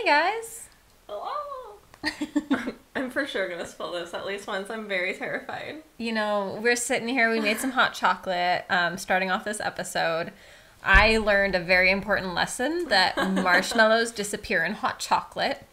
Hey guys! Hello. I'm for sure gonna spill this at least once. I'm very terrified. You know, we're sitting here, we made some hot chocolate, starting off this episode. I learned a very important lesson that marshmallows disappear in hot chocolate.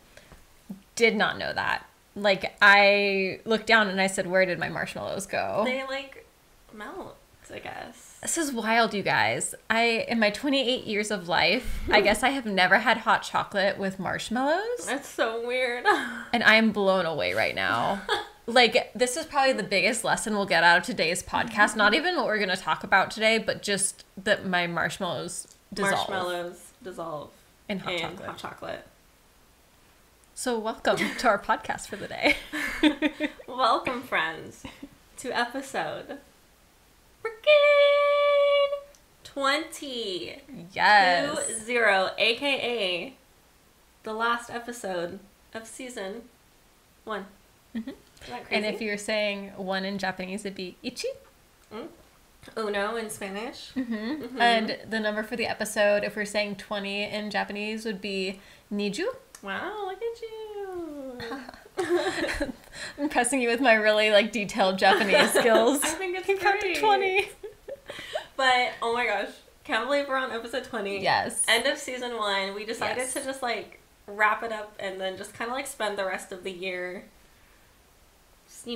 Did not know that. Like, I looked down and I said, where did my marshmallows go? They like melt, I guess. This is wild, you guys. In my 28 years of life, I guess I have never had hot chocolate with marshmallows. That's so weird. And I'm blown away right now. Like, this is probably the biggest lesson we'll get out of today's podcast. Not even what we're going to talk about today, but just that my marshmallows dissolve. Marshmallows dissolve in hot chocolate. So welcome to our podcast for the day. Welcome, friends, to episode freaking 20. Yes. 20, aka the last episode of season 1. Mm-hmm. Isn't that crazy? And if you're saying one in Japanese, it'd be ichi. Uno in Spanish. Mm-hmm. Mm-hmm. And the number for the episode, if we're saying 20 in Japanese, would be niju. Wow, look at you. I'm impressing you with my really detailed Japanese skills. I think it's You got to great. 20. But oh my gosh, can't believe we're on episode 20. Yes. End of season 1. We decided Yes. to just wrap it up and then just kind of spend the rest of the year, just,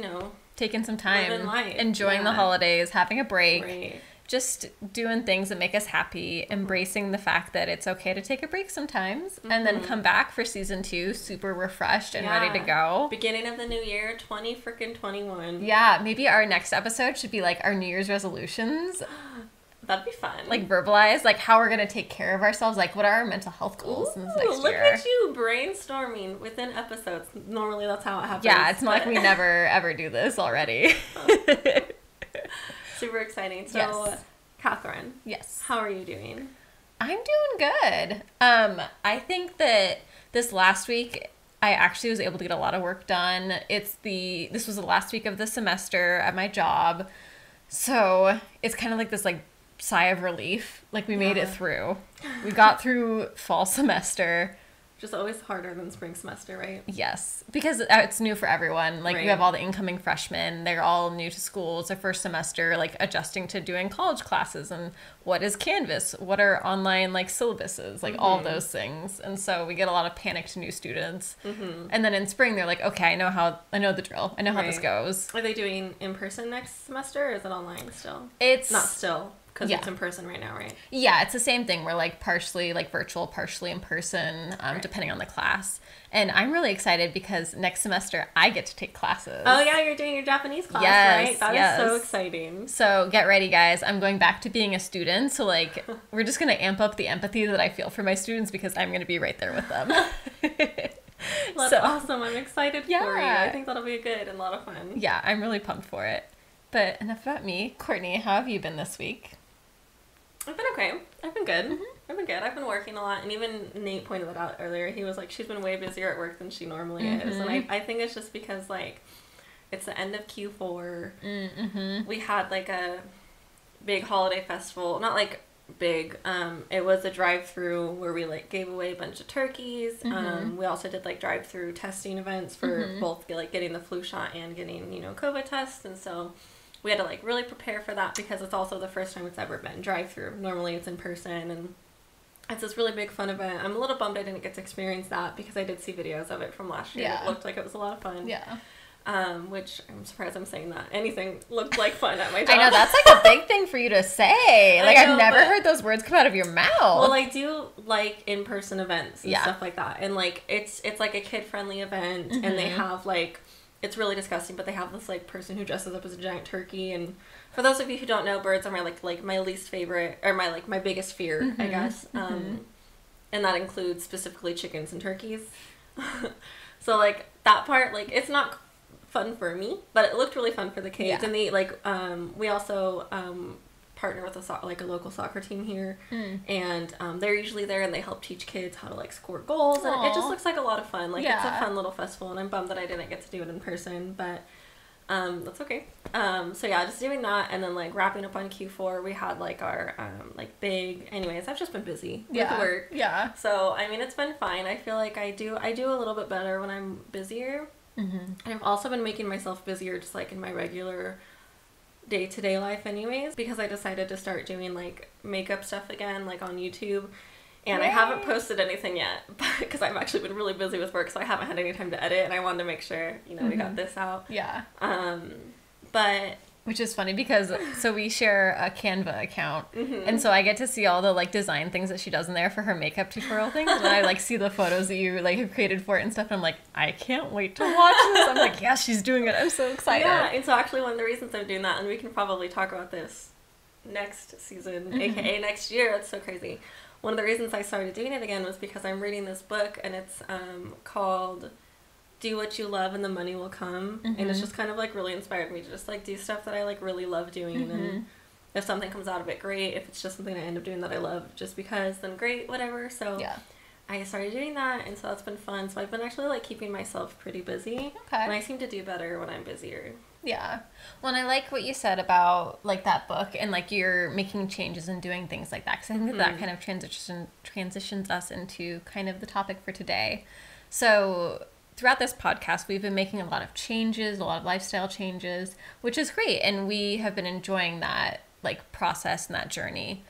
Taking some time, living life. enjoying the Yeah. holidays, having a break, Right. just doing things that make us happy, embracing the fact that it's okay to take a break sometimes, and then come back for season 2 super refreshed and ready to go. Beginning of the new year, 2021. Yeah, maybe our next episode should be our New Year's resolutions, That'd be fun. verbalize, how we're going to take care of ourselves, what are our mental health goals in this next look year. at you brainstorming within episodes. Normally that's how it happens. Yeah, it's not like but- we never ever do this already. Super exciting. So, Yes. Catherine, Yes. how are you doing? I'm doing good. I think that this last week I actually was able to get a lot of work done. This was the last week of the semester at my job. So it's kind of this sigh of relief. We made it through. We got through fall semester. Just always harder than spring semester, right? Yes, because it's new for everyone. We Right. have all the incoming freshmen. They're all new to school. It's their first semester, adjusting to doing college classes and what is Canvas? What are online syllabuses? All of those things. And so we get a lot of panicked new students. Mm-hmm. And then in spring they're okay, I know the drill. I know how this Right. goes. Are they doing in person next semester or is it online still? It's Not still, because Yeah. it's in person right now, right? Yeah, it's the same thing. We're partially virtual, partially in person, depending on the class. And I'm really excited because next semester I get to take classes. Oh yeah, you're doing your Japanese class, Yes, right? That yes. is so exciting. So get ready, guys. I'm going back to being a student. So we're just going to amp up the empathy that I feel for my students because I'm going to be right there with them. That's So- awesome. I'm excited for you. Yeah. I think that'll be good and a lot of fun. Yeah, I'm really pumped for it. But enough about me. Courtney, how have you been this week? I've been okay. I've been good. Mm-hmm. I've been good. I've been working a lot. And even Nate pointed that out earlier. He was she's been way busier at work than she normally is. And I think it's just because, it's the end of Q4. Mm-hmm. We had, a big holiday festival. Not, big. It was a drive-through where we, gave away a bunch of turkeys. We also did, drive-through testing events for both, getting the flu shot and getting, COVID tests. And so we had to really prepare for that because it's also the first time it's ever been drive-through. Normally it's in person and it's this really big fun event. I'm a little bummed I didn't get to experience that because I did see videos of it from last year. Yeah. It looked like it was a lot of fun. Yeah. Which I'm surprised I'm saying that. Anything looked like fun at my job. I know, that's a big thing for you to say. I know, I've never but- heard those words come out of your mouth. Well, I do in-person events and Yeah. stuff like that. And it's a kid-friendly event and they have it's really disgusting, but they have this person who dresses up as a giant turkey. And for those of you who don't know, birds are my least favorite or my biggest fear, I guess. And that includes specifically chickens and turkeys. So that part it's not fun for me, but it looked really fun for the kids. Yeah. And they we also partner with a local soccer team here, and they're usually there and they help teach kids how to score goals. And it just Aw. looks like a lot of fun. It's a Yeah. fun little festival, and I'm bummed that I didn't get to do it in person, but That's okay. So yeah, just doing that, and then like wrapping up on Q4. We had like our like big. Anyways, I've just been busy with work. Yeah. So I mean, it's been fine. I feel like I do a little bit better when I'm busier. Mm-hmm. And I've also been making myself busier, just like in my regular day-to-day life, anyways, because I decided to start doing like makeup stuff again, like on YouTube. And I haven't posted anything yet because I've actually been really busy with work, so I haven't had any time to edit, and I wanted to make sure, you know, we got this out. Yeah. But... Which is funny because, so we share a Canva account, and so I get to see all the, like, design things that she does in there for her makeup tutorial things, and then I, like, see the photos that you, like, have created for it and stuff, and I'm like, I can't wait to watch this. I'm like, yeah, she's doing it. I'm so excited. Yeah, and so actually one of the reasons I'm doing that, and we can probably talk about this next season, aka next year, it's so crazy. One of the reasons I started doing it again was because I'm reading this book, and it's called Do What You Love and the Money Will Come. And it's just kind of like really inspired me to just like do stuff that I like really love doing. And if something comes out of it, great. If it's just something I end up doing that I love just because, then great, whatever. So yeah. I started doing that, and so that's been fun. So I've been actually like keeping myself pretty busy. Okay. And I seem to do better when I'm busier. Yeah. Well, and I like what you said about, like, that book and, like, you're making changes and doing things like that. Because I think that kind of transitions us into kind of the topic for today. So throughout this podcast, we've been making a lot of changes, a lot of lifestyle changes, which is great. And we have been enjoying that, like, process and that journey.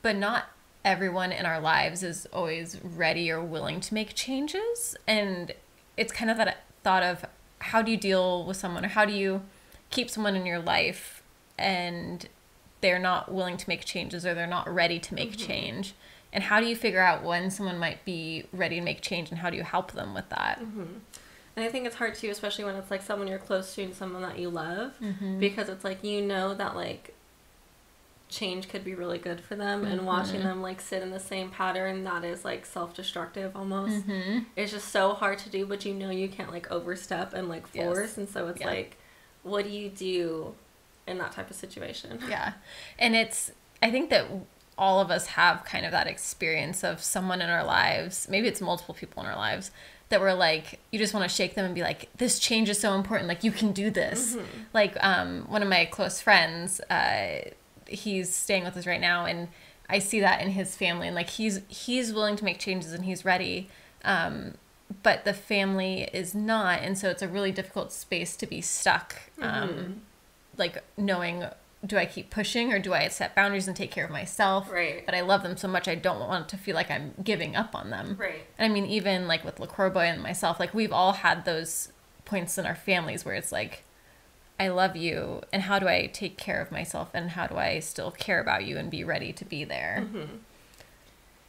But not everyone in our lives is always ready or willing to make changes. And it's kind of that thought of, how do you deal with someone, or how do you keep someone in your life and they're not willing to make changes, or they're not ready to make change? And how do you figure out when someone might be ready to make change, and how do you help them with that? And I think it's hard too, especially when it's like someone you're close to and someone that you love, because it's like, you know, that like change could be really good for them, and watching them like sit in the same pattern that is like self-destructive almost, it's just so hard to do, but you know you can't like overstep and like force. And so it's like, what do you do in that type of situation? Yeah. And I think that all of us have kind of that experience of someone in our lives, maybe it's multiple people in our lives, that we're like, you just want to shake them and be like, this change is so important, like you can do this. Like one of my close friends, he's staying with us right now, and I see that in his family, and like he's willing to make changes and he's ready, but the family is not, and so it's a really difficult space to be stuck, like knowing, do I keep pushing, or do I set boundaries and take care of myself? Right. But I love them so much, I don't want to feel like I'm giving up on them. Right. And I mean, even like with LaCroix Boy and myself, like we've all had those points in our families where it's like, I love you, and how do I take care of myself, and how do I still care about you and be ready to be there?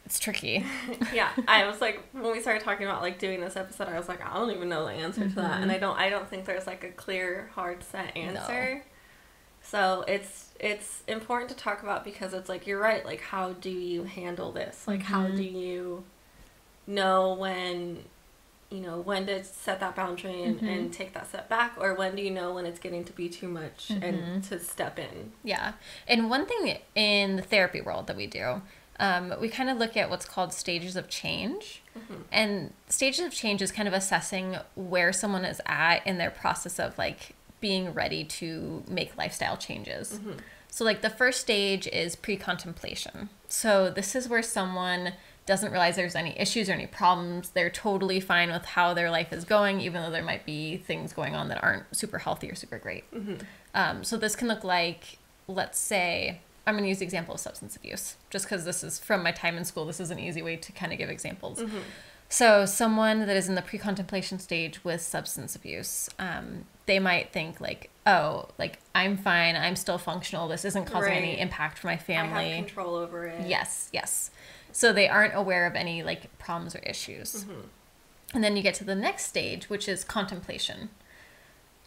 It's tricky. Yeah, I was like, when we started talking about like doing this episode, I was like, I don't even know the answer to that, and I don't think there's like a clear, hard set answer. No. So it's important to talk about, because it's like, you're right, like how do you handle this? Like how do you know when, you know, when to set that boundary and take that step back, or when do you know when it's getting to be too much and to step in? Yeah. And one thing in the therapy world that we do, we kind of look at what's called stages of change. And stages of change is kind of assessing where someone is at in their process of like being ready to make lifestyle changes. So like the first stage is pre-contemplation. So this is where someone doesn't realize there's any issues or any problems. They're totally fine with how their life is going, even though there might be things going on that aren't super healthy or super great. So this can look like, let's say, I'm going to use the example of substance abuse, just because this is from my time in school. This is an easy way to kind of give examples. So someone that is in the pre-contemplation stage with substance abuse, they might think like, oh, like I'm fine, I'm still functional, this isn't causing any impact for my family. I have control over it. Yes. So they aren't aware of any like problems or issues. And then you get to the next stage, which is contemplation.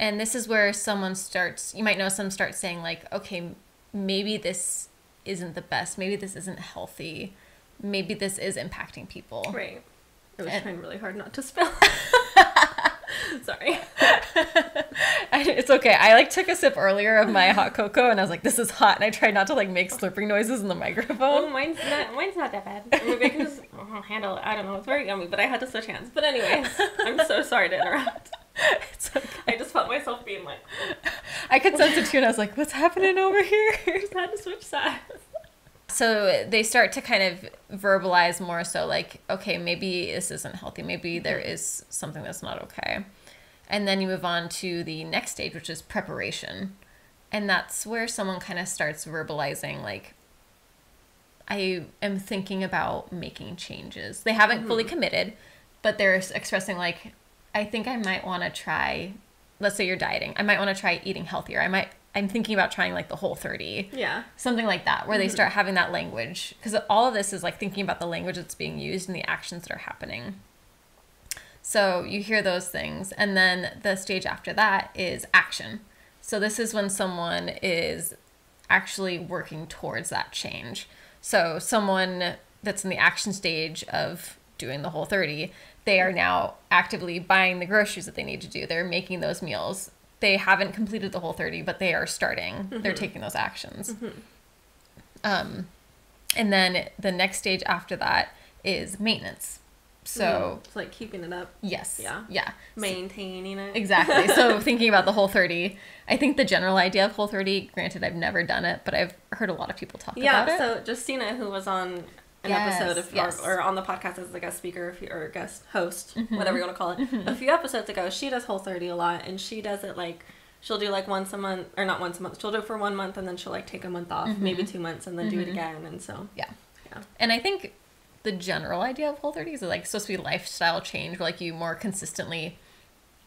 And this is where someone starts, you might know some start saying like, okay, maybe this isn't the best, maybe this isn't healthy, maybe this is impacting people. Right. I was trying really hard not to spill. Sorry. It's okay. I like took a sip earlier of my hot cocoa, and I was like, this is hot, and I tried not to like make slurping noises in the microphone. Oh, mine's not that bad. Maybe I can just handle it. I don't know. It's very yummy, but I had to switch hands. But anyways, I'm so sorry to interrupt. It's okay. I just felt myself being like, I could sense it too, and I was like, what's happening over here? just had to switch sides. So they start to kind of verbalize more so like, okay, maybe this isn't healthy. Maybe there is something that's not okay. And then you move on to the next stage, which is preparation. And that's where someone kind of starts verbalizing like, I am thinking about making changes. They haven't fully committed, but they're expressing like, I think I might want to try, let's say you're dieting. I might want to try eating healthier. I'm thinking about trying like the Whole30. Yeah. Something like that, where they start having that language. Because all of this is like thinking about the language that's being used and the actions that are happening. So you hear those things. And then the stage after that is action. So this is when someone is actually working towards that change. So someone that's in the action stage of doing the Whole30, they are now actively buying the groceries that they need to do. They're making those meals. They haven't completed the Whole30, but they are starting. They're taking those actions. And then the next stage after that is maintenance. So it's like keeping it up. yes. Yeah. Yeah. Maintaining it. Exactly. So thinking about the Whole30, I think the general idea of Whole30, granted I've never done it, but I've heard a lot of people talk about it. So Justina, who was on an episode of, or on the podcast as a guest speaker or guest host, whatever you want to call it, a few episodes ago, she does Whole30 a lot, and she does it like, she'll do like once a month, or not once a month, she'll do it for 1 month, and then she'll like take a month off, maybe 2 months, and then do it again, and so. Yeah. And I think the general idea of Whole30 is like supposed to be lifestyle change, where like you more consistently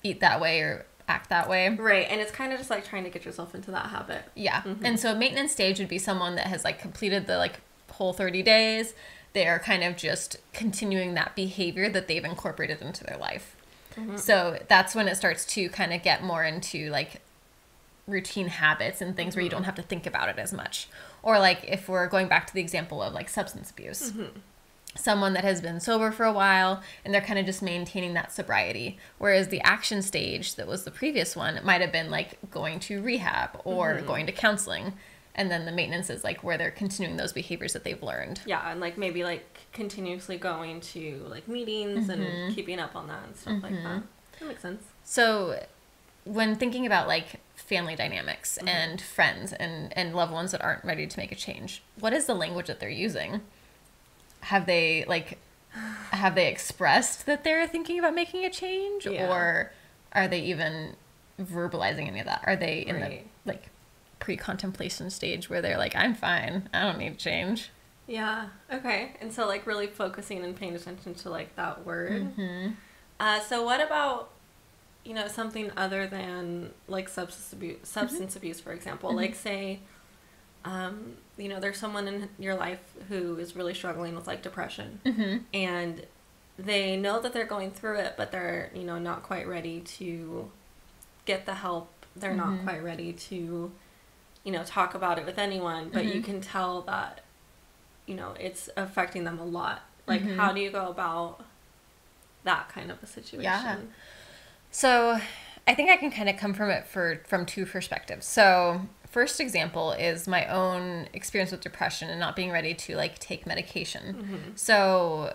eat that way or act that way. Right, and it's kind of just like trying to get yourself into that habit. Yeah. And so maintenance stage would be someone that has like completed the like Whole30 days. They are kind of just continuing that behavior that they've incorporated into their life. So that's when it starts to kind of get more into like routine habits and things where you don't have to think about it as much. Or like if we're going back to the example of like substance abuse. Someone that has been sober for a while and they're kind of just maintaining that sobriety. Whereas the action stage that was the previous one, it might have been like going to rehab or going to counseling. And then the maintenance is like where they're continuing those behaviors that they've learned. Yeah, and like maybe like continuously going to like meetings and keeping up on that and stuff like that. That makes sense. So when thinking about like family dynamics and friends and loved ones that aren't ready to make a change, what is the language that they're using? Have they expressed that they're thinking about making a change, or are they even verbalizing any of that? Are they in the like pre-contemplation stage where they're like, I'm fine, I don't need change? Yeah. Okay. And so like really focusing and paying attention to like that word. So what about, you know, something other than like substance abuse, for example, like say, you know, there's someone in your life who is really struggling with like depression and they know that they're going through it, but they're, you know, not quite ready to get the help. They're not quite ready to, you know, talk about it with anyone, but you can tell that, you know, it's affecting them a lot. Like, how do you go about that kind of a situation? Yeah. So I think I can kind of come from it from two perspectives. So first example is my own experience with depression and not being ready to like take medication. So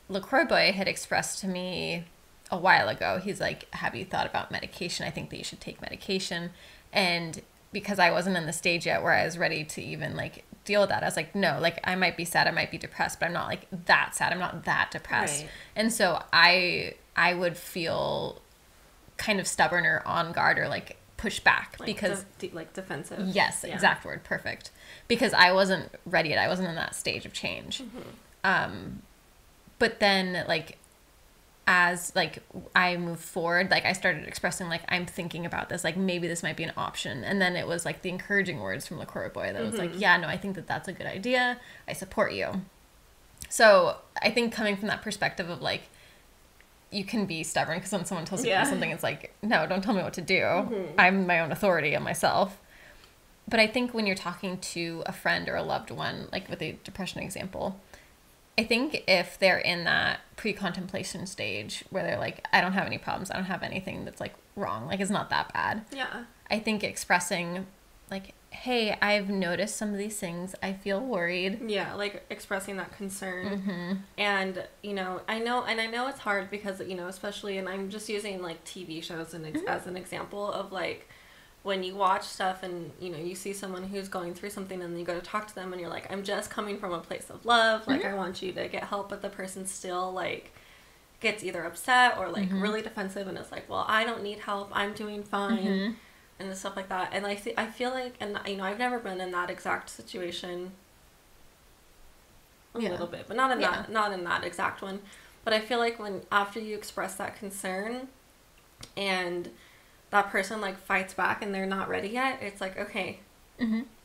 LaCroix Boy had expressed to me a while ago, he's like, have you thought about medication? I think that you should take medication. And because I wasn't in the stage yet where I was ready to even like deal with that, I was like, no, like I might be sad, I might be depressed, but I'm not like that sad, I'm not that depressed. And so I would feel kind of stubborn or on guard or like push back, like because like defensive. Yes, exact word, perfect. Because I wasn't ready yet, I wasn't in that stage of change. But then like as like I moved forward, like I started expressing like, I'm thinking about this, like maybe this might be an option. And then it was like the encouraging words from LaCroix Boy that was like, yeah, no, I think that that's a good idea, I support you. So I think coming from that perspective of like, you can be stubborn because when someone tells you something, it's like, no, don't tell me what to do. I'm my own authority on myself. But I think when you're talking to a friend or a loved one, like with the depression example, I think if they're in that pre-contemplation stage where they're like, I don't have any problems, I don't have anything that's like wrong, like it's not that bad. Yeah. I think expressing like, hey, I've noticed some of these things. I feel worried. Yeah, like expressing that concern. And, you know, I know it's hard because, you know, especially, and I'm just using like TV shows as an example of like, when you watch stuff and, you know, you see someone who's going through something and you go to talk to them and you're like, I'm just coming from a place of love. Like, I want you to get help. But the person still, like, gets either upset or, like, really defensive and is like, well, I don't need help. I'm doing fine. And stuff like that. And I feel like, and, you know, I've never been in that exact situation. A little bit, but not in that exact one. But I feel like after you express that concern and that person like fights back and they're not ready yet, it's like, okay,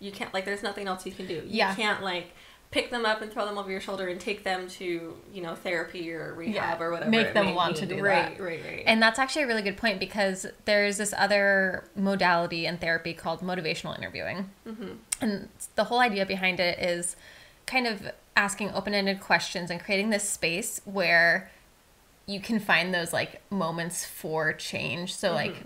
you can't, like, there's nothing else you can do. You can't like pick them up and throw them over your shoulder and take them to, you know, therapy or rehab or whatever. Make them want to do that. Right. And that's actually a really good point, because there's this other modality in therapy called motivational interviewing. And the whole idea behind it is kind of asking open-ended questions and creating this space where you can find those like moments for change. So like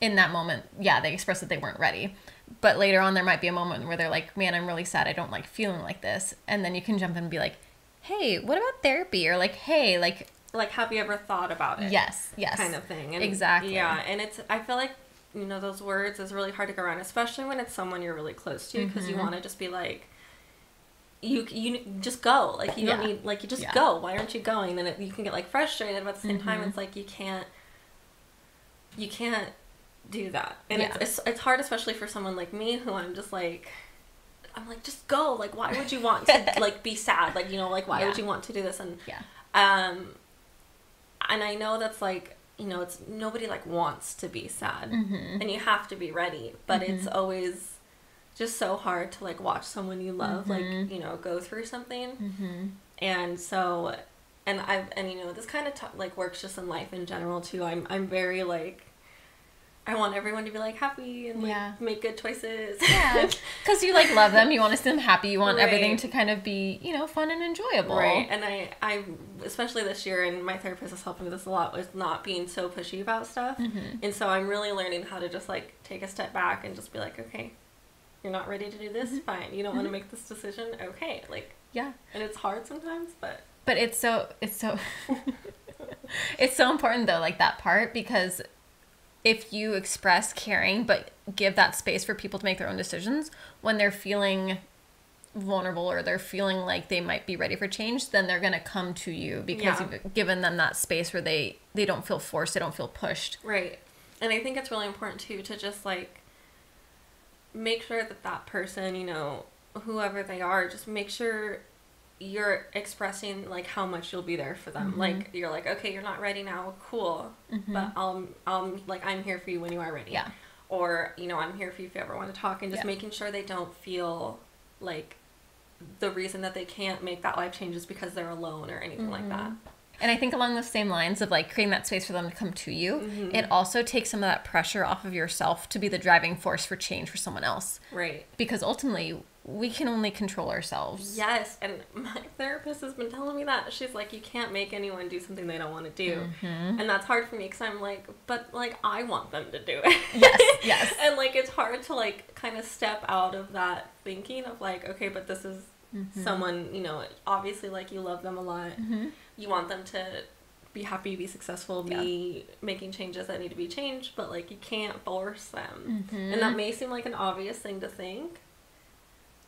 in that moment, they expressed that they weren't ready. But later on, there might be a moment where they're like, man, I'm really sad. I don't like feeling like this. And then you can jump in and be like, hey, what about therapy? Or like, hey, like, have you ever thought about it? Yes. Kind of thing. And exactly. Yeah. And I feel like, you know, those words is really hard to go around, especially when it's someone you're really close to, because you want to just be like, you just go. Like, you don't need, like, you just go. Why aren't you going? And you can get like frustrated, but at the same time, it's like, you can't do that. And it's hard, especially for someone like me, who I'm like, just go. Like, why would you want to like be sad? Like, you know, like, why would you want to do this? And and I know that's like, you know, it's nobody like wants to be sad, and you have to be ready, but it's always just so hard to like watch someone you love like, you know, go through something. And so, and you know, this kind of like works just in life in general too. I'm very like, I want everyone to be like happy and like make good choices. Yeah, because you like love them. You want to see them happy. You want everything to kind of be, you know, fun and enjoyable. Right. And I especially this year, and my therapist has helped me with this a lot, with not being so pushy about stuff. And so I'm really learning how to just like take a step back and just be like, okay, you're not ready to do this? Fine. You don't want to make this decision? Okay. Like, and it's hard sometimes, but it's so it's so important though, like that part, because if you express caring but give that space for people to make their own decisions when they're feeling vulnerable or they're feeling like they might be ready for change, then they're going to come to you because you've given them that space where they don't feel forced, they don't feel pushed. Right. And I think it's really important too to just like make sure that person, you know, whoever they are, just make sure you're expressing like how much you'll be there for them. Like, you're like, okay, you're not ready now, cool, but like, I'm here for you when you are ready. Or, you know, I'm here for you if you ever want to talk, and just making sure they don't feel like the reason that they can't make that life change is because they're alone or anything like that. And I think along those same lines of like creating that space for them to come to you, it also takes some of that pressure off of yourself to be the driving force for change for someone else. Right. Because ultimately, we can only control ourselves. Yes, and my therapist has been telling me that. She's like, you can't make anyone do something they don't want to do. And that's hard for me, because I'm like, but like, I want them to do it. Yes. And like, it's hard to like kind of step out of that thinking of like, okay, but this is someone, you know, obviously like you love them a lot. You want them to be happy, be successful, be making changes that need to be changed, but like, you can't force them. And that may seem like an obvious thing to think,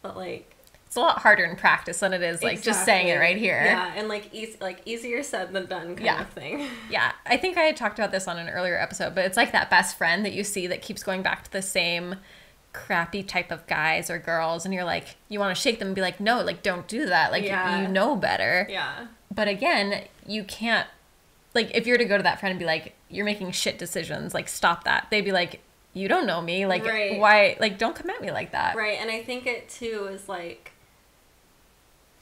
but like, it's a lot harder in practice than it is like just saying it right here. Yeah, and like easier said than done kind of thing. Yeah, I think I had talked about this on an earlier episode, but it's like that best friend that you see that keeps going back to the same crappy type of guys or girls, and you're like, you want to shake them and be like, no, like, don't do that. Like, you know better. Yeah. But again, you can't, like, if you're to go to that friend and be like, you're making shit decisions, like, stop that. They'd be like, you don't know me. Like, why, like, don't come at me like that. Right. And I think it too is like,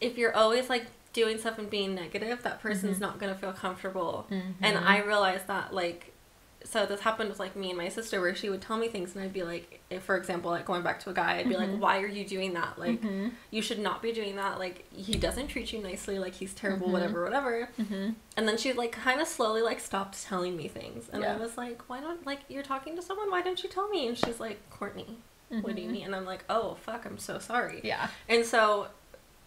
if you're always like doing stuff and being negative, that person's not going to feel comfortable. And I realized that, like, so this happened with like me and my sister, where she would tell me things and I'd be like, if, for example, like going back to a guy, I'd be like, why are you doing that? Like, you should not be doing that. Like, he doesn't treat you nicely. Like, he's terrible, whatever. And then she like kind of slowly like stopped telling me things. And I was like, why don't, like, you're talking to someone, why don't you tell me? And she's like, Courtney, What do you mean? And I'm like, oh, fuck, I'm so sorry. Yeah. And so,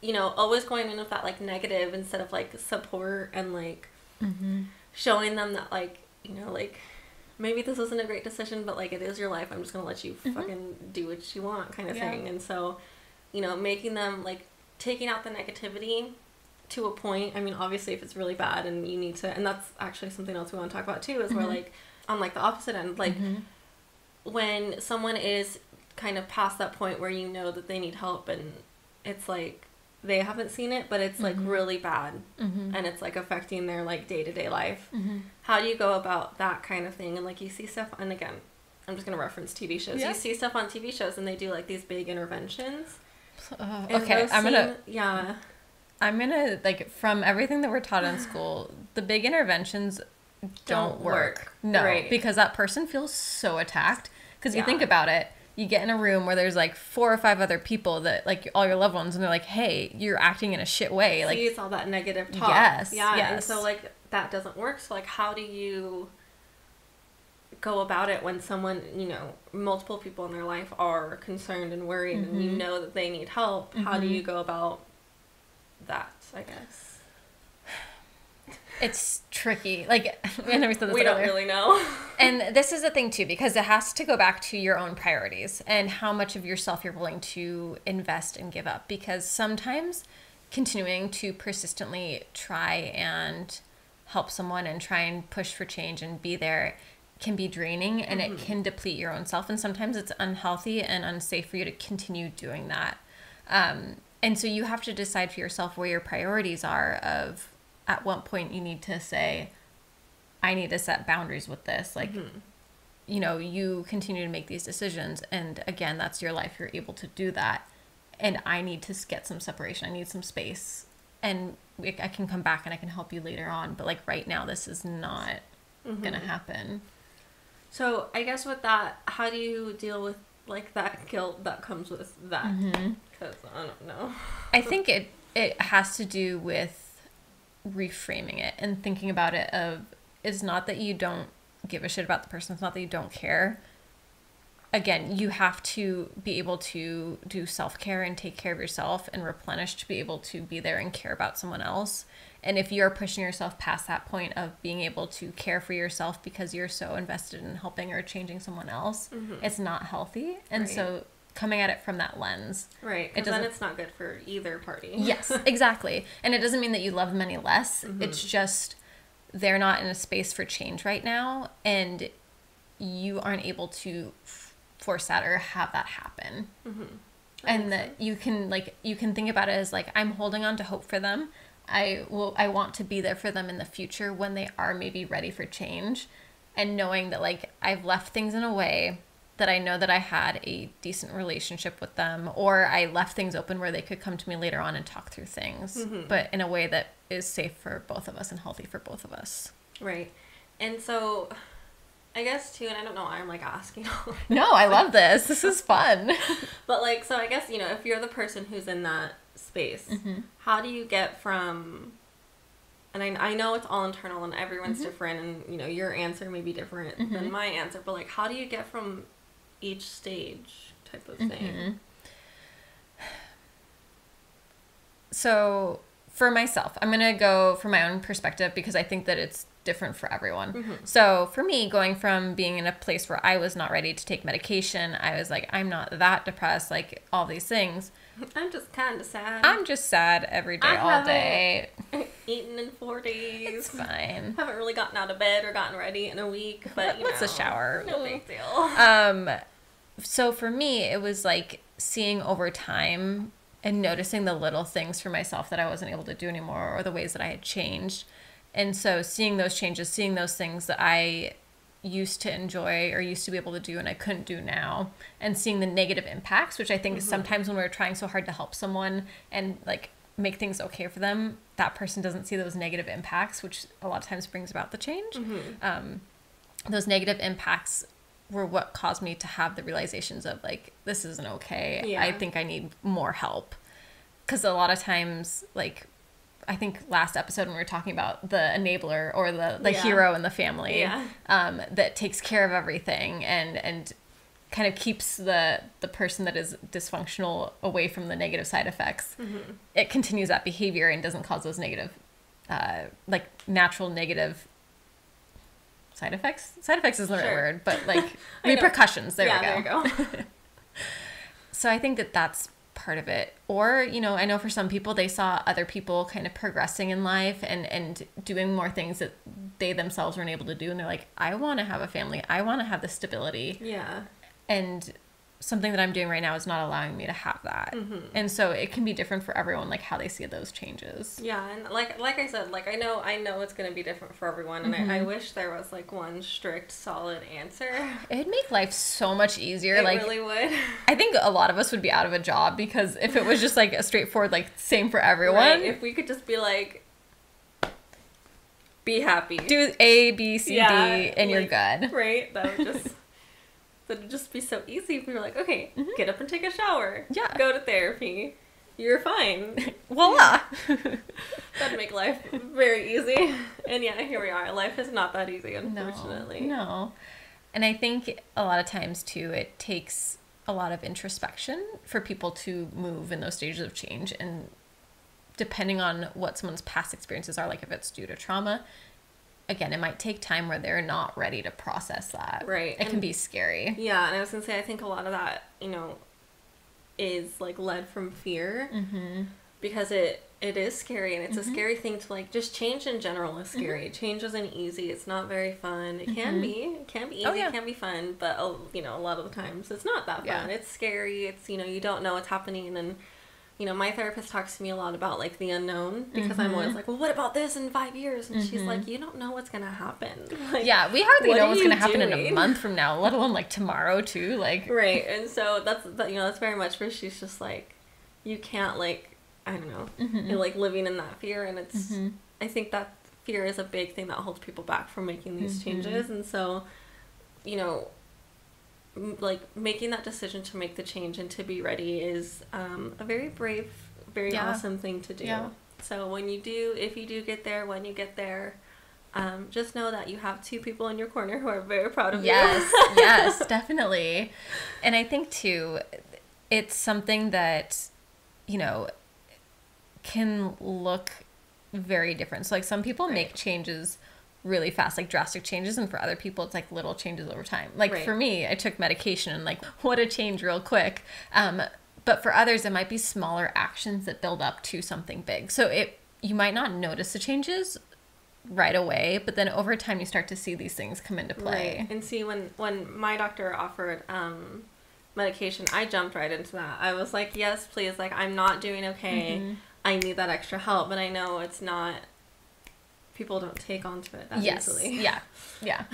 you know, always going in with that, like, negative instead of, like, support and, like, showing them that, like, you know, like, maybe this isn't a great decision, but, like, it is your life. I'm just going to let you fucking do what you want kind of thing. And so, you know, making them, like, taking out the negativity to a point. I mean, obviously, if it's really bad and you need to, and that's actually something else we want to talk about, too, is where, like, on, like, the opposite end, like, when someone is kind of past that point where you know that they need help and it's like they haven't seen it, but it's like really bad and it's like affecting their like day-to-day life. How do you go about that kind of thing? And like you see stuff, and again, I'm just gonna reference TV shows. You see stuff on TV shows and they do like these big interventions. Okay, I'm gonna like, from everything that we're taught in school, the big interventions don't work. No, right. Because that person feels so attacked. Because you think about it, you get in a room where there's like 4 or 5 other people that like all your loved ones, and they're like, hey, you're acting in a shit way. Like, it's all that negative talk. Yes. And so like that doesn't work. So like, how do you go about it when someone, you know, multiple people in their life are concerned and worried and you know that they need help? How do you go about that, I guess? It's tricky. Like, I never said this we don't really know. And this is the thing too, because it has to go back to your own priorities and how much of yourself you're willing to invest and give up. Because sometimes continuing to persistently try and help someone and try and push for change and be there can be draining, and it can deplete your own self. And sometimes it's unhealthy and unsafe for you to continue doing that. And so you have to decide for yourself where your priorities are of, at what point you need to say, I need to set boundaries with this. Like, you know, you continue to make these decisions. And again, that's your life. You're able to do that. And I need to get some separation. I need some space. And I can come back and I can help you later on. But like right now, this is not going to happen. So I guess with that, how do you deal with like that guilt that comes with that? Because I don't know. I think it has to do with reframing it and thinking about it of, it's not that you don't give a shit about the person, it's not that you don't care. Again, you have to be able to do self-care and take care of yourself and replenish to be able to be there and care about someone else. And if you're pushing yourself past that point of being able to care for yourself because you're so invested in helping or changing someone else, it's not healthy. And so coming at it from that lens. Right, because then it's not good for either party. Yes, exactly. And it doesn't mean that you love them any less. It's just they're not in a space for change right now, and you aren't able to force that or have that happen. And that you can think about it as like, I'm holding on to hope for them. I want to be there for them in the future when they are maybe ready for change, and knowing that like I've left things in a way that I know that I had a decent relationship with them, or I left things open where they could come to me later on and talk through things, but in a way that is safe for both of us and healthy for both of us. Right. And so I guess too, and I don't know why I'm like asking all No, I love this. This is fun. But like, so I guess, you know, if you're the person who's in that space, how do you get from, and I know it's all internal and everyone's different, and you know, your answer may be different than my answer, but like, how do you get from each stage type of thing? So for myself, I'm going to go from my own perspective because I think that it's different for everyone. So for me, going from being in a place where I was not ready to take medication, I was like, I'm not that depressed, like all these things. I'm just kind of sad. I'm just sad every day, all day. Eaten in 4 days. It's fine. Haven't really gotten out of bed or gotten ready in a week, but you What's a shower? No big deal. So for me, it was like seeing over time and noticing the little things for myself that I wasn't able to do anymore, or the ways that I had changed. And so seeing those changes, seeing those things that I used to enjoy or used to be able to do and I couldn't do now, and seeing the negative impacts, which I think sometimes when we're trying so hard to help someone and like make things okay for them, that person doesn't see those negative impacts, which a lot of times brings about the change. Those negative impacts were what caused me to have the realizations of like, this isn't okay. I think I need more help. Because a lot of times, like, I think last episode when we were talking about the enabler or the hero in the family that takes care of everything and kind of keeps the person that is dysfunctional away from the negative side effects, it continues that behavior and doesn't cause those negative, like natural negative side effects. Side effects isn't the right word, but like repercussions. There we go. There you go. So I think that that's part of it. Or, you know, I know for some people, they saw other people kind of progressing in life and doing more things that they themselves weren't able to do. And they're like, I want to have a family. I want to have the stability. Yeah. And something that I'm doing right now is not allowing me to have that. And so it can be different for everyone, like how they see those changes. Yeah, and like I said, like I know it's going to be different for everyone, and I wish there was like one strict, solid answer. It'd make life so much easier. It like, really would. I think a lot of us would be out of a job because if it was just like a straightforward, like same for everyone. Right, if we could just be like, be happy. Do A, B, C, D, and you're good. Right, that'd just be so easy if we were like, okay, get up and take a shower. Yeah. Go to therapy. You're fine. Voila. That'd make life very easy. And yeah, here we are. Life is not that easy, unfortunately. No. And I think a lot of times, too, it takes a lot of introspection for people to move in those stages of change. And depending on what someone's past experiences are, like if it's due to trauma, again, it might take time where they're not ready to process that. Right. It can be scary. Yeah, and I was going to say, I think a lot of that, you know, is like led from fear. Because it is scary, and it's a scary thing to like, just change in general is scary. Change isn't easy. It's not very fun. It can be. It can be easy. Oh, yeah. It can be fun, but you know, a lot of the times it's not that fun. Yeah. It's scary. It's, you know, you don't know what's happening, and you know, my therapist talks to me a lot about like the unknown, because I'm always like, well, what about this in 5 years? And she's like, you don't know what's gonna happen. Like, Yeah, we hardly what know are what's you going to happen in a doing? month from now, let alone like tomorrow too. Like, Right, and so that's you know, that's very much where she's just like, you can't like, I don't know, you're like living in that fear, and it's I think that fear is a big thing that holds people back from making these changes. And so, you know, like making that decision to make the change and to be ready is a very brave, very awesome thing to do. Yeah. So if you do get there, when you get there, just know that you have 2 people in your corner who are very proud of you. Yes, definitely. And I think too, it's something that, you know, can look very different. So like some people make changes really fast, like drastic changes, and for other people it's like little changes over time. Like for me, I took medication and like what a change real quick. But for others it might be smaller actions that build up to something big. So you might not notice the changes right away, but then over time you start to see these things come into play. Right. And see, when my doctor offered medication, I jumped right into that. I was like, yes, please, like I'm not doing okay. I need that extra help, but I know it's not, people don't take onto it that easily. Yeah.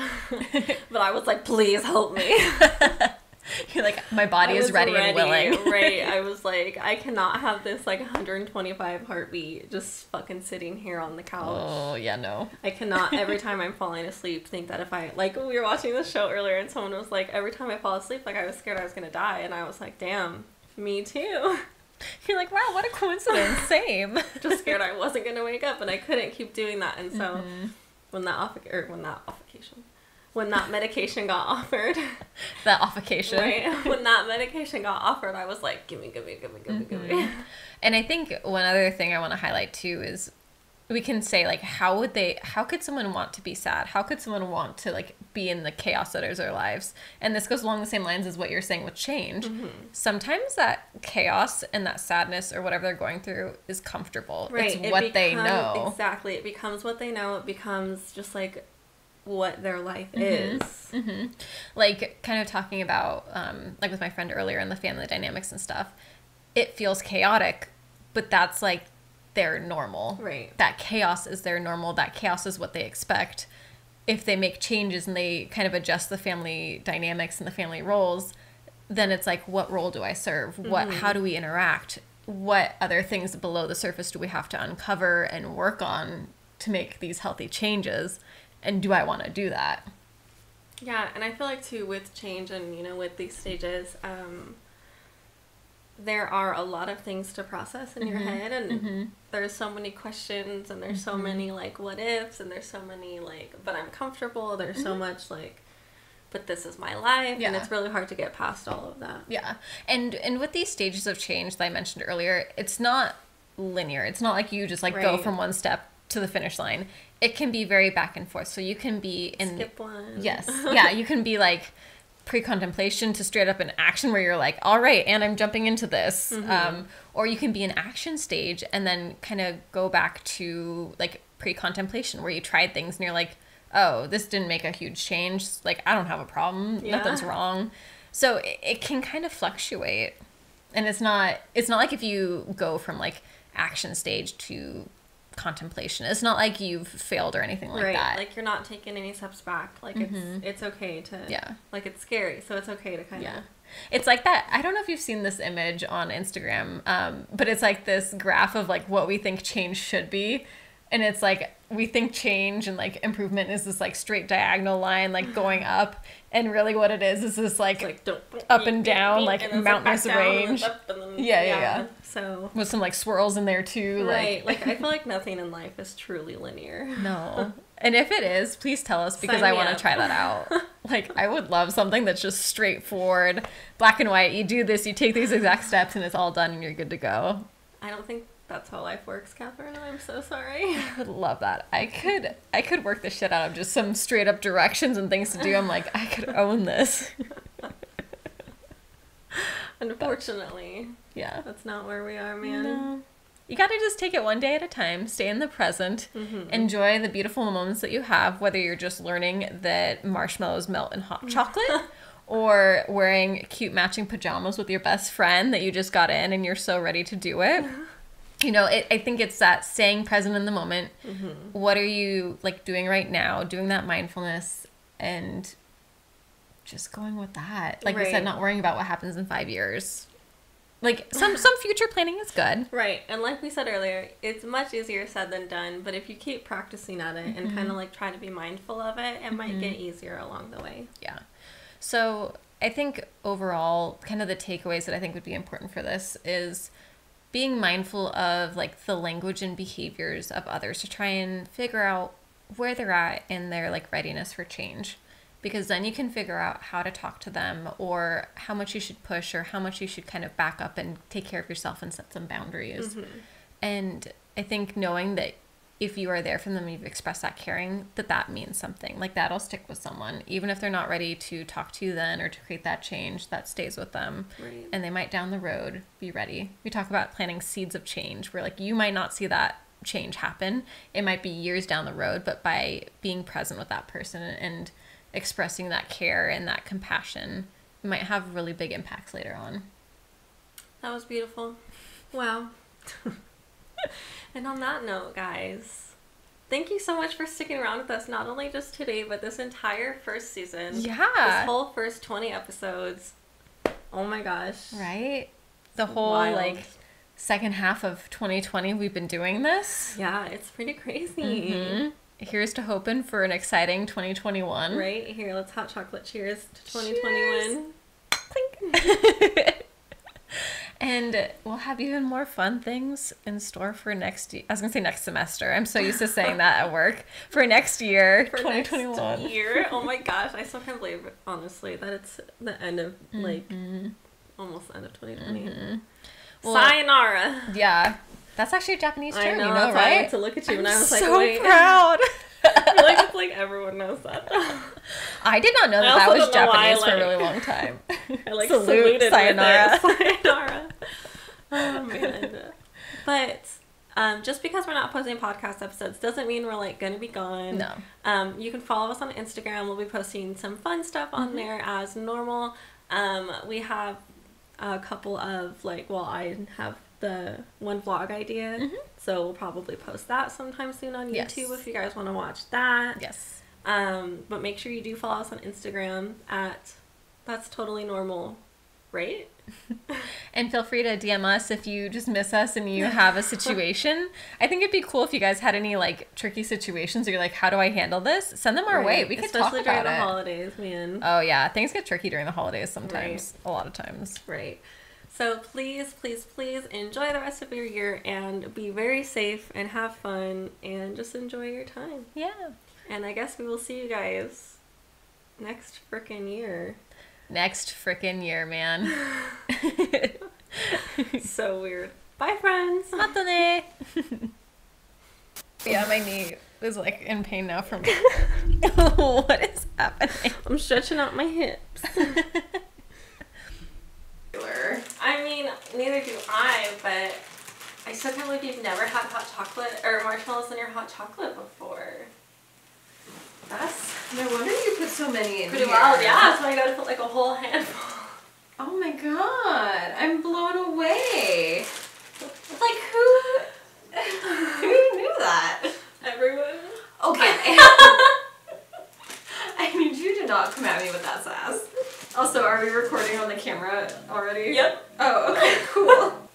But I was like, please help me. You're like, my body is ready and willing. Right. I was like, I cannot have this like 125 heartbeat just fucking sitting here on the couch. Oh, yeah, no. I cannot, every time I'm falling asleep, think that if I, like, we were watching this show earlier and someone was like, every time I fall asleep, like, I was scared I was going to die. And I was like, damn, me too. You're like, wow, what a coincidence. Same. Just scared I wasn't going to wake up, and I couldn't keep doing that. And so when that medication got offered. That offication. Right? When that medication got offered, I was like, gimme. And I think one other thing I want to highlight too is we can say like, how could someone want to be sad? How could someone want to like be in the chaos that is their lives? And this goes along the same lines as what you're saying with change. Sometimes that chaos and that sadness or whatever they're going through is comfortable. Right. It's what they know. Exactly. It becomes what they know. It becomes just like what their life is. Like kind of talking about like with my friend earlier in the family dynamics and stuff, it feels chaotic, but that's like their normal. Right. That chaos is their normal. That chaos is what they expect. If they make changes and they kind of adjust the family dynamics and the family roles, then it's like, what role do I serve? How do we interact? What other things below the surface do we have to uncover and work on to make these healthy changes? And do I want to do that? Yeah, and I feel like too with change and, you know, with these stages, there are a lot of things to process in your head, and there's so many questions, and there's so many like what ifs, and there's so many like, but I'm comfortable. There's so much like, but this is my life, and Yeah. it's really hard to get past all of that. Yeah. And with these stages of change that I mentioned earlier, it's not linear. It's not like you just like go Right. from one step to the finish line. It can be very back and forth. So you can be in Skip one. Yes. Yeah, you can be like pre-contemplation to straight up in action where you're like, all right, and I'm jumping into this. Or you can be in action stage and then kind of go back to like pre-contemplation where you tried things and you're like, oh, this didn't make a huge change. Like, I don't have a problem. Yeah. Nothing's wrong. So it can kind of fluctuate. And it's not like if you go from like action stage to contemplation, it's not like you've failed or anything like Right. that. Like, you're not taking any steps back. Like, it's okay to... Yeah. Like, it's scary, so it's okay to kind of... Yeah. It's like that. I don't know if you've seen this image on Instagram, but it's like this graph of like what we think change should be. And it's like we think change and like improvement is this like straight diagonal line like going up. And really what it is this like don't, up and down, like and then mountainous back down, and then range. up, and then- Yeah. So... With some like swirls in there too. Right. Like, I feel like nothing in life is truly linear. No. And if it is, please tell us because Sign I me want to up. try that out. Like, I would love something that's just straightforward, black and white. You do this, you take these exact steps, and it's all done, and you're good to go. I don't think that's how life works, Catherine. I'm so sorry. I would love that. I could work the shit out of just some straight up directions and things to do. I'm like, I could own this. Unfortunately, Yeah. that's not where we are, man. No. You got to just take it one day at a time, stay in the present, enjoy the beautiful moments that you have, whether you're just learning that marshmallows melt in hot chocolate or wearing cute matching pajamas with your best friend that you just got in and you're so ready to do it. You know, I think it's that staying present in the moment. What are you like doing right now? Doing that mindfulness and just going with that. Like you Right. said, not worrying about what happens in 5 years. Like some future planning is good. Right. And like we said earlier, it's much easier said than done, but if you keep practicing at it and kind of like try to be mindful of it, it might get easier along the way. Yeah. So I think overall, kind of the takeaways that I think would be important for this is being mindful of like the language and behaviors of others to try and figure out where they're at in their like readiness for change. Because then you can figure out how to talk to them or how much you should push or how much you should kind of back up and take care of yourself and set some boundaries. And I think knowing that if you are there for them, you've expressed that caring, that means something. Like that'll stick with someone. Even if they're not ready to talk to you then or to create that change, that stays with them. Right. And they might down the road be ready. We talk about planting seeds of change where like you might not see that change happen. It might be years down the road, but by being present with that person and expressing that care and that compassion, it might have really big impacts later on. That was beautiful. Wow. And on that note, guys, thank you so much for sticking around with us, not only just today, but this entire first season. Yeah. This whole first 20 episodes. Oh my gosh. Right? The whole Wild. like second half of 2020 we've been doing this. Yeah, it's pretty crazy. Here's to hoping for an exciting 2021. Right? Here, let's hot chocolate cheers to 2021. Clink. And we'll have even more fun things in store for next year. I was going to say next semester. I'm so used to saying that at work. For next year, For 2021. next year. Oh my gosh, I still can't believe, honestly, that it's the end of, like, almost the end of 2020. Well, Sayonara. Yeah. That's actually a Japanese term, I know, you know, that's why I right? went to look at you and I'm I was like, so wait. proud. I feel like it's like everyone knows that. I did not know that I that also was don't know why, Japanese for a like- really long time. I like Salute, saluted sayonara. with it. Sayonara. Oh man. But just because we're not posting podcast episodes doesn't mean we're like gonna be gone. No. You can follow us on Instagram. We'll be posting some fun stuff on there as normal. We have a couple of like, well, I have the one vlog idea, so we'll probably post that sometime soon on Yes. YouTube if you guys want to watch that. Yes. But make sure you do follow us on Instagram at That's Totally Normal, right? And feel free to DM us if you just miss us and you have a situation. I think it'd be cool if you guys had any like tricky situations or you're like, how do I handle this? Send them our way. We could talk Especially about during the it. holidays, man. Oh yeah, things get tricky during the holidays sometimes. A lot of times. Right. So please, please, please enjoy the rest of your year and be very safe and have fun and just enjoy your time. Yeah. And I guess we will see you guys Next frickin' year. Next frickin' year, man. So weird. Bye, friends. Matane. Yeah, my knee is like in pain now from what is happening? I'm stretching out my hips. I mean, neither do I, but I still can't believe you've never had hot chocolate or marshmallows in your hot chocolate before. That's No wonder you put so many in pretty here. wild. Yeah, that's why you gotta put like a whole handful. Oh my god, I'm blown away. Like, who? Who knew that? Everyone. Okay. I need you to not come at me with that sass. Also, are we recording on the camera already? Yep. Oh, okay, cool.